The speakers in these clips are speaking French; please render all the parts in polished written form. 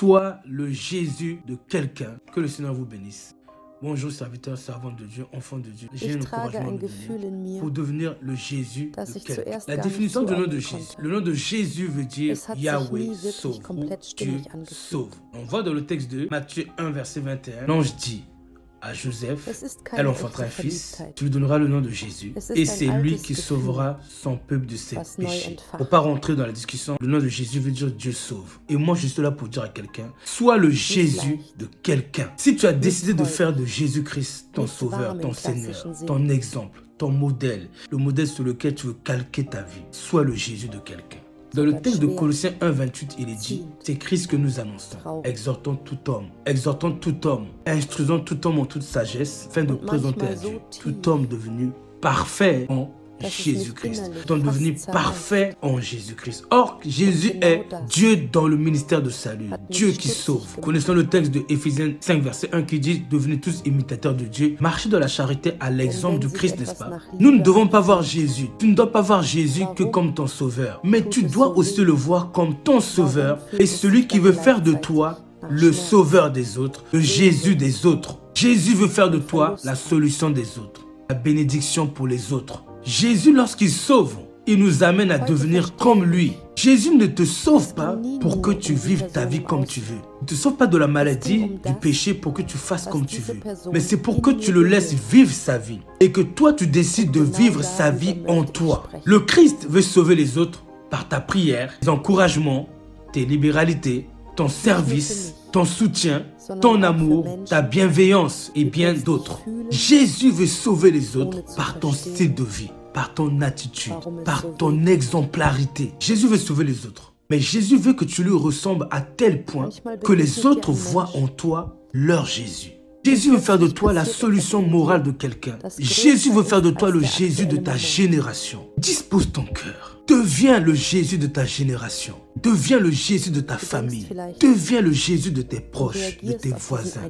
Sois le Jésus de quelqu'un. Que le Seigneur vous bénisse. Bonjour serviteurs, servantes de Dieu, enfants de Dieu. J'ai un encouragement pour devenir le Jésus de quelqu'un. La définition du nom de Jésus. Le nom de Jésus veut dire Yahweh sauve ou Dieu sauve. On voit dans le texte de Matthieu 1 verset 21. L'ange dit à Joseph, elle enfantera un fils, tu lui donneras le nom de Jésus, et c'est lui qui sauvera son peuple de ses péchés. Pour pas rentrer dans la discussion, le nom de Jésus veut dire Dieu sauve. Et moi, je suis là pour dire à quelqu'un, sois le Jésus de quelqu'un. Si tu as décidé de faire de Jésus-Christ ton sauveur, ton Seigneur, ton exemple, ton modèle, le modèle sur lequel tu veux calquer ta vie, sois le Jésus de quelqu'un. Dans le texte de Colossiens 1, 28, il est dit, c'est Christ que nous annonçons. Exhortons tout homme, instruisons tout homme en toute sagesse, afin de présenter à Dieu tout homme devenu parfait en Jésus-Christ. Tout homme devenu parfait en Jésus-Christ. Or, Jésus est Dieu dans le ministère de salut, Dieu qui sauve. Connaissons le texte de Éphésiens 5, verset 1 qui dit, devenez tous imitateurs de Dieu, marchez dans la charité à l'exemple du Christ, n'est-ce pas? Nous ne devons pas voir Jésus. Tu ne dois pas voir Jésus que comme ton sauveur, mais tu dois aussi le voir comme ton sauveur et celui qui veut faire de toi le sauveur des autres, le Jésus des autres. Jésus veut faire de toi la solution des autres, la bénédiction pour les autres. Jésus, lorsqu'il sauve, il nous amène à devenir comme lui. Jésus ne te sauve pas pour que tu vives ta vie comme tu veux. Il ne te sauve pas de la maladie, du péché pour que tu fasses comme tu veux. Mais c'est pour que tu le laisses vivre sa vie et que toi tu décides de vivre sa vie en toi. Le Christ veut sauver les autres par ta prière, tes encouragements, tes libéralités, ton service, ton soutien, ton amour, ta bienveillance et bien d'autres. Jésus veut sauver les autres par ton style de vie, par ton attitude, par ton exemplarité. Jésus veut sauver les autres. Mais Jésus veut que tu lui ressembles à tel point que les autres voient en toi leur Jésus. Jésus veut faire de toi la solution morale de quelqu'un. Jésus veut faire de toi le Jésus de ta génération. Dispose ton cœur. Deviens le Jésus de ta génération. Deviens le Jésus de ta famille. Deviens le Jésus de tes proches, de tes voisins,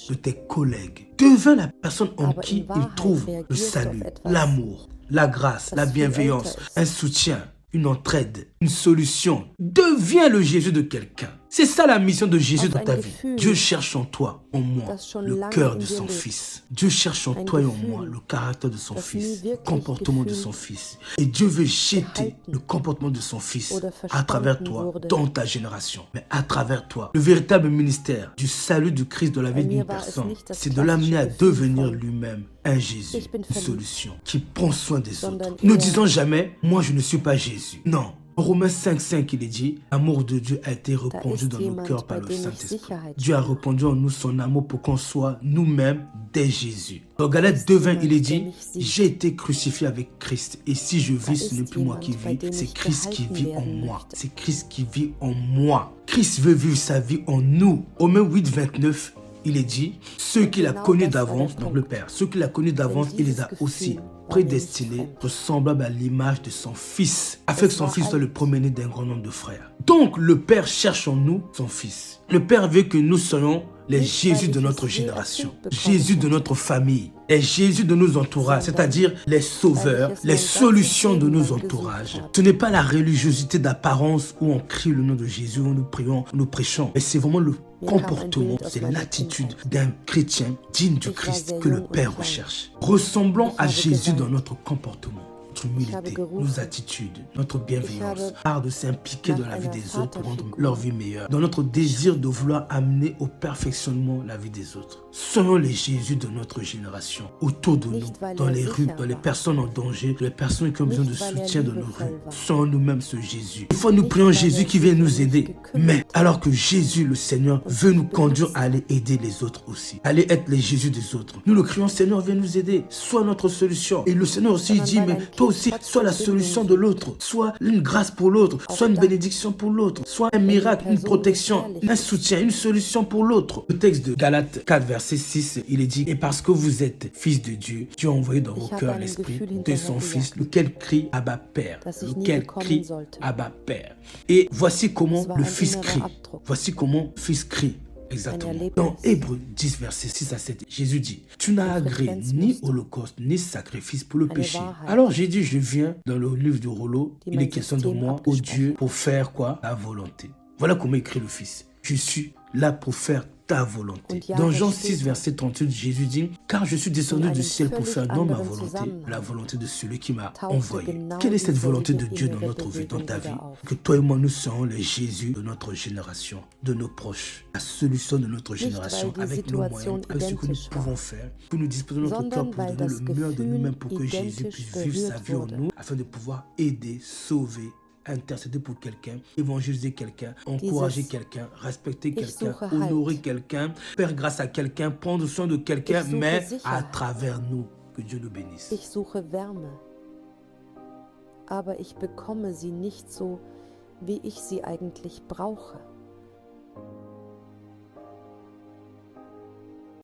de tes collègues. Deviens la personne en qui ils trouvent le salut, l'amour, la grâce, la bienveillance, un soutien, une entraide, une solution. Deviens le Jésus de quelqu'un. C'est ça la mission de Jésus dans ta vie. Dieu cherche en toi, en moi, le cœur de son Fils. Dieu cherche en toi et en moi le caractère de son Fils, le comportement de son Fils. Et Dieu veut jeter le comportement de son Fils à travers toi, dans ta génération. Mais à travers toi, le véritable ministère du salut du Christ dans la vie d'une personne, c'est de l'amener à devenir lui-même un Jésus, une solution qui prend soin des autres. Ne disons jamais, moi je ne suis pas Jésus. Non. En Romains 5, 5, il est dit, l'amour de Dieu a été répandu dans nos cœurs par le Saint-Esprit. Dieu a répandu en nous son amour pour qu'on soit nous-mêmes des Jésus. Dans Galates 2, 20, il est dit, j'ai été crucifié avec Christ. Et si je vis, ce n'est plus moi qui vis, c'est Christ qui vit en moi. C'est Christ qui vit en moi. Christ veut vivre sa vie en nous. Romains 8, 29, il est dit, ceux qu'il a connus d'avance, donc le Père, ceux qu'il a connus d'avance, il les a aussi prédestinés, semblables à l'image de son Fils, afin que son Fils soit le premier-né d'un grand nombre de frères. Donc le Père cherche en nous son Fils. Le Père veut que nous soyons les Jésus de notre génération, Jésus de notre famille, les Jésus de nos entourages, c'est-à-dire les sauveurs, les solutions de nos entourages. Ce n'est pas la religiosité d'apparence où on crie le nom de Jésus, où nous prions, nous prêchons, mais c'est vraiment le comportement, c'est l'attitude d'un chrétien digne du Christ que le Père recherche. Ressemblons à Jésus dans notre comportement, notre humilité, nos attitudes, notre bienveillance, art de s'impliquer dans la vie des autres pour rendre leur vie meilleure, dans notre désir de vouloir amener au perfectionnement la vie des autres. Soyons les Jésus de notre génération, autour de nous, dans les rues, dans les personnes en danger, les personnes qui ont besoin de soutien dans nos rues. Soyons nous-mêmes ce Jésus. Une fois nous prions Jésus qui vient nous aider, mais alors que Jésus, le Seigneur, veut nous conduire à aller aider les autres aussi, aller être les Jésus des autres. Nous le crions, Seigneur, viens nous aider, sois notre solution. Et le Seigneur aussi dit, mais toi aussi, sois la solution de l'autre, sois une grâce pour l'autre, sois une bénédiction pour l'autre, sois un miracle, une protection, un soutien, une solution pour l'autre. Le texte de Galates 4, verset 6, il est dit, et parce que vous êtes fils de Dieu, Dieu a envoyé dans vos cœurs l'esprit de son Fils, lequel crie Abba Père, lequel crie Abba Père. Et voici comment le Fils crie. Voici comment le Fils crie. Exactement. Dans Hébreux 10, verset 6 à 7, Jésus dit, tu n'as agréé ni holocauste, ni sacrifice pour le péché. Alors j'ai dit, je viens dans le livre du rouleau, il est question de moi, au Dieu, pour faire quoi? La volonté. Voilà comment écrit le Fils. Je suis là pour faire ta volonté. Dans Jean 6, verset 38, Jésus dit, « Car je suis descendu du ciel pour faire non ma volonté, la volonté de celui qui m'a envoyé. » Quelle est cette volonté de Dieu dans notre vie, dans ta vie? Que toi et moi, nous serons les Jésus de notre génération, de nos proches, la solution de notre génération, avec nos moyens, avec ce que nous pouvons faire, que nous disposons de notre cœur pour donner le meilleur de nous-mêmes pour que Jésus puisse vivre sa vie en nous, afin de pouvoir aider, sauver, intercéder pour quelqu'un, évangéliser quelqu'un, encourager quelqu'un, respecter quelqu'un, honorer quelqu'un, faire grâce à quelqu'un, prendre soin de quelqu'un, mais à travers nous. Que Dieu nous bénisse. Ich suche Wärme, aber ich bekomme sie nicht so, wie ich sie eigentlich brauche.